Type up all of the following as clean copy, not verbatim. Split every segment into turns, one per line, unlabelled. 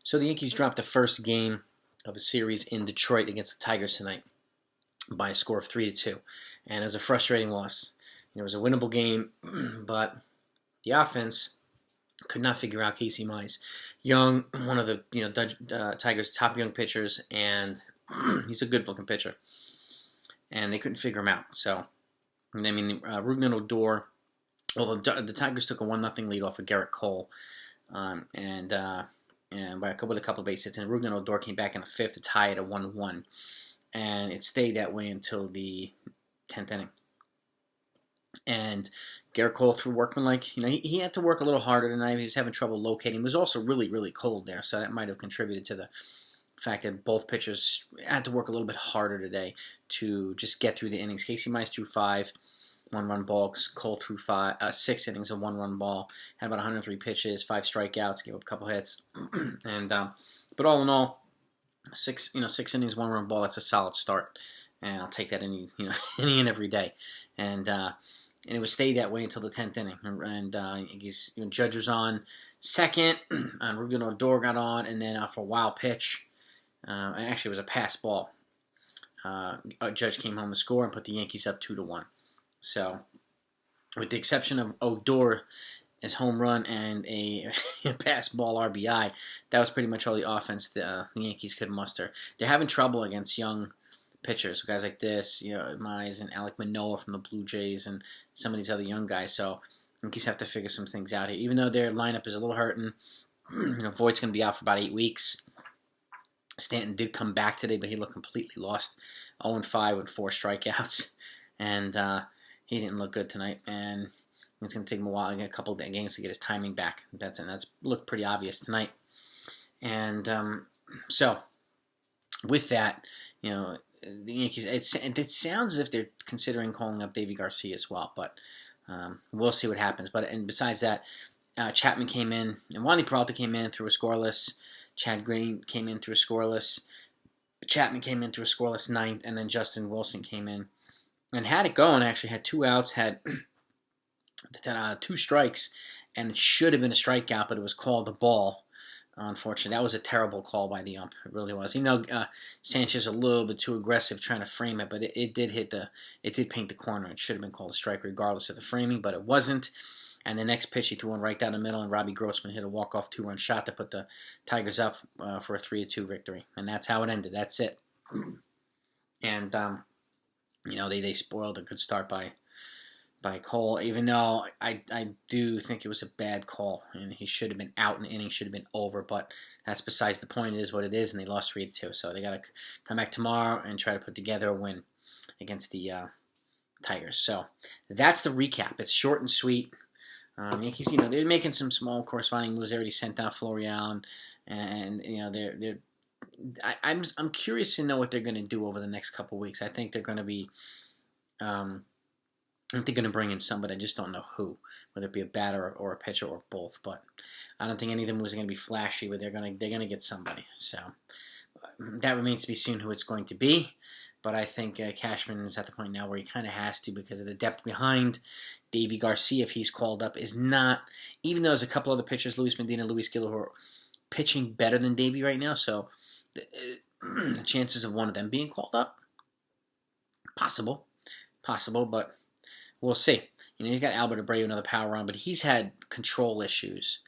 So the Yankees dropped the first game of a series in Detroit against the Tigers tonight by a score of 3-2, and it was a frustrating loss. It was a winnable game, but the offense could not figure out Casey Mize. Young, one of the Tigers' top young pitchers, and he's a good-looking pitcher, and they couldn't figure him out. So, I mean, Rougned Odor. Well, the Tigers took a 1-0 lead off of Garrett Cole, and by a couple of base hits, and Rougned Odor came back in the fifth to tie it at 1-1, and it stayed that way until the 10th inning. And Garrett Cole threw workmanlike. He had to work a little harder tonight. He was having trouble locating. It was also really, really cold there, so that might have contributed to the fact that both pitchers had to work a little bit harder today to just get through the innings. Casey Mize threw 5 one-run balls. Cole threw 6 innings of one-run ball. Had about 103 pitches, 5 strikeouts, gave up a couple hits, and but all in all, 6 innings, one-run ball. That's a solid start, and I'll take that any and every day. And it was stayed that way until the 10th inning. And Judge was on second, and Rougned Odor got on, and then for a wild pitch, actually it was a pass ball. Judge came home to score and put the Yankees up 2-1. So, with the exception of Odor, his home run and a pass ball RBI, that was pretty much all the offense the Yankees could muster. They're having trouble against young pitchers, guys like this, Mize and Alek Manoah from the Blue Jays, and some of these other young guys. So, Yankees have to figure some things out here. Even though their lineup is a little hurting, Voit's going to be out for about 8 weeks. Stanton did come back today, but he looked completely lost. 0-5 with 4 strikeouts, and he didn't look good tonight, and it's going to take him a while, a couple of games to get his timing back. That's looked pretty obvious tonight. And so, with that, the Yankees, it sounds as if they're considering calling up Deivi Garcia as well, but we'll see what happens. And besides that, Chapman came in, and Wandy Peralta came in through a scoreless. Chad Green came in through a scoreless. Chapman came in through a scoreless ninth, and then Justin Wilson came in and had it going. Actually, had 2 outs, had 2 strikes, and it should have been a strikeout, but it was called the ball. Unfortunately, that was a terrible call by the ump. It really was. Even though Sanchez a little bit too aggressive trying to frame it, but it did paint the corner. It should have been called a strike regardless of the framing, but it wasn't. And the next pitch, he threw one right down the middle, and Robbie Grossman hit a walk-off 2-run shot to put the Tigers up for a 3-2 victory. And that's how it ended. That's it. And they spoiled a good start by Cole, even though I do think it was a bad call, and he should have been out, and the inning should have been over, but that's besides the point. It is what it is, and they lost 3-2, so they got to come back tomorrow and try to put together a win against the Tigers. So that's the recap. It's short and sweet. Yankees, they're making some small corresponding moves. They already sent out Floreal, and they're. I'm curious to know what they're going to do over the next couple of weeks. I think they're going to be. I think they're going to bring in somebody. I just don't know who, whether it be a batter or a pitcher or both. But I don't think any of them was going to be flashy. But they're going to get somebody. So that remains to be seen who it's going to be. But I think Cashman is at the point now where he kind of has to, because of the depth behind. Deivi Garcia, if he's called up, is not, even though there's a couple other pitchers, Luis Medina, Luis Gil, who are pitching better than Deivi right now. So the chances of one of them being called up, possible, but we'll see. You've got Albert Abreu, another power arm, but he's had control issues.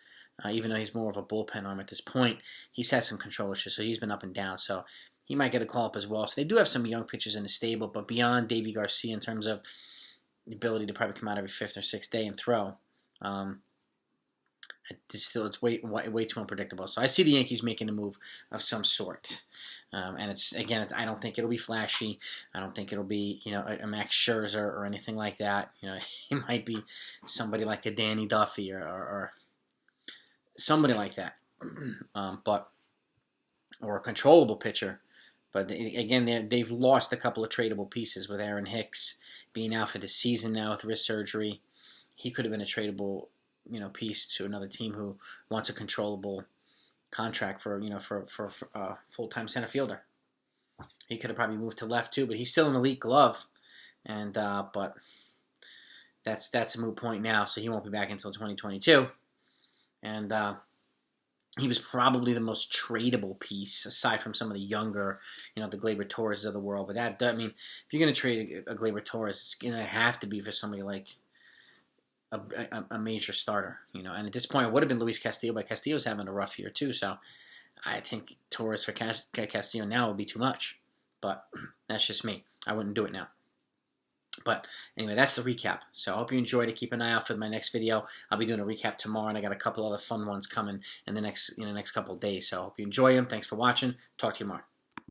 Even though he's more of a bullpen arm at this point, he's had some control issues, so he's been up and down. So he might get a call up as well. So they do have some young pitchers in the stable, but beyond Deivi Garcia in terms of the ability to probably come out every 5th or 6th day and throw, it's way too unpredictable. So I see the Yankees making a move of some sort, and I don't think it'll be flashy. I don't think it'll be a Max Scherzer or anything like that. It might be somebody like a Danny Duffy or somebody like that, or a controllable pitcher. But again, they've lost a couple of tradable pieces with Aaron Hicks being out for the season now with wrist surgery. He could have been a tradable, piece to another team who wants a controllable contract for a full-time center fielder. He could have probably moved to left too, but he's still an elite glove, and but that's a moot point now. So he won't be back until 2022, and he was probably the most tradable piece, aside from some of the younger, the Gleyber Torres of the world. But I mean, if you're going to trade a Gleyber Torres, it's going to have to be for somebody like a major starter, And at this point, it would have been Luis Castillo, but Castillo's having a rough year too. So I think Torres for Castillo now would be too much. But that's just me. I wouldn't do it now. But anyway, that's the recap. So I hope you enjoyed it. Keep an eye out for my next video. I'll be doing a recap tomorrow, and I got a couple other fun ones coming in the next couple of days. So I hope you enjoy them. Thanks for watching. Talk to you tomorrow.